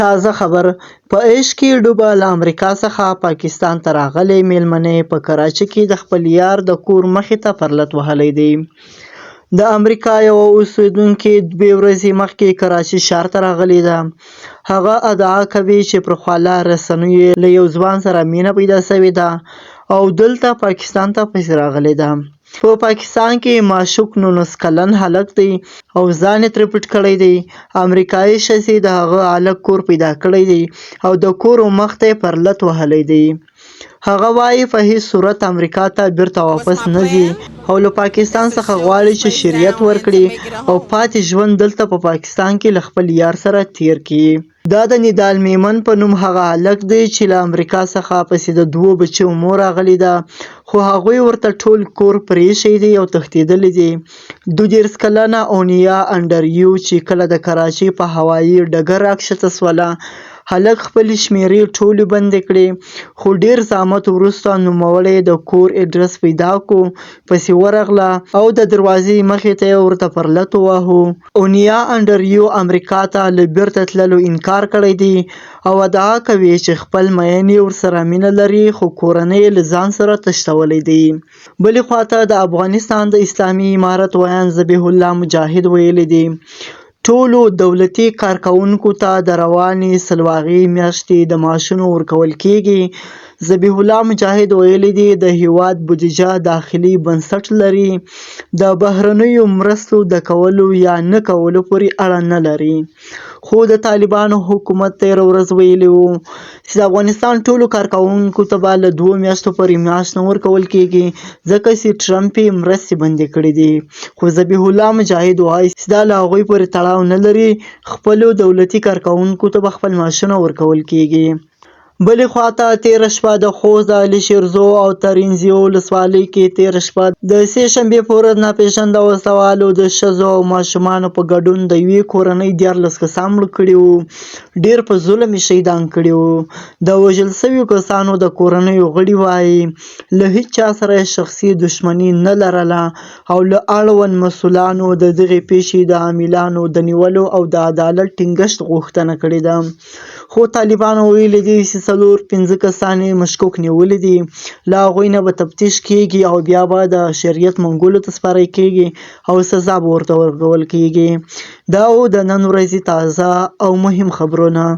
تازه خبر په عشق کې ډوبه له امریکا څخه پاکستان ته راغلې میلمنې په کراچۍ کې د خپل یار د کور مخې ته پرلط وهلی دی. د امریکا یوه اوسیدونکې 2 ورځې مخکې کراچۍ ښار ته راغلې ده. هغه ادعا کوي چې پر خواله رسنیو له یو ځوان سره مینه پیدا شوې ده او دلته پاکستان ته پسې راغلې ده. په پاکستان کې معشوق 19 کلن هلک دی او ځان یې ترې پټ کړی دی. امریکایي ښځې د هغه هلک کور پیدا کړی دی او د کور مخ ته یې پرلط وهلی دی. هغه وایي په هیڅ صورت امریکا ته بیرته واپس نه ځي او له پاکستان څخه غواړي چې شریعت ورکړي او پاتې ژوند دلته په پاکستان کې له خپل یار سره تیر کړي. دا د نډال میمن په نوم هغه هلک دی چې له امریکا څخه پسې د 2 بچو مور راغلی ده، خو هغوی ورته ټول کور پرېښی دی او تښتېدلی دی. 22 کلنه اونیا انډریو چې کله د کراچۍ په هوایي ډګر راکښته شوله، هلک خپلې شمېرې ټولې بندې کړې، خو ډېر زحمت وروسته نوموړی د کور اډرس پیدا کړو، پسې ورغله او د دروازې مخې ته یې ورته پرلط وواهه. اونیا انډریو امریکا ته له بیرته تللو انکار کړی دی او ادعا کوي چې خپل مین یې ورسره مینه لري، خو کورنۍ یې له ځان سره تښتولی دی. بلې خواته د افغانستان د اسلامي امارت ویاند ذبیح الله مجاهد ویلي دی ټولو دولتي کارکوونکو ته د روانې سلواغې میاشتې د معاشونو ورکول کیږي. ذبیح الله مجاهد ویلي دی د هیواد بودیجه داخلي بنسټ لري، د بهرنیو مرستو د کولو یا نه کولو پورې اړه نه لري. خو د طالبانو حکومت 13 ورځ ویلي وو چې د افغانستان ټولو کارکوونکو ته به له 2 میاشتو پورې معاش نه ورکول کیږي ځکه چې ټرمپ یې مرستې بندې کړې دي. خو ذبیح الله مجاهد وایي چې دا له هغوی پورې تړاو نه لري، خپلو دولتي کارکوونکو ته به خپل معاشونه ورکول کیږي. بلې خواته تېره شپه د خوست د علي شیرزو او ترینزیو ولسوالۍ کې تېره شپه د سې شنبې په ورځ ناپېژانده وسوالو د ښځو او ماشومانو په ګډون د یوې کورنۍ 14 کسان مړه کړي وو، ډېر په ظلم یې شهیدان کړي وو. د وژل شویو کسانو د کورنیو غړي وایي له هیچ چا سره یې شخصي دښمني نه لرله او له اړوند مسؤلانو د دغې پیښې د عاملانو د نیولو او د عدالت ټینګښت غوښتنه کړې ده. خو طالبانو ویلي دي چې 4-5 کسان یې مشکوک نیولي دي، له هغوی نه به تفتیش کیږي او بیا به د شریعت منګولو ته سپارل کیږي او سزا به ورته ورکول کیږي. دا و د نن ورځې تازه او مهم خبرونه.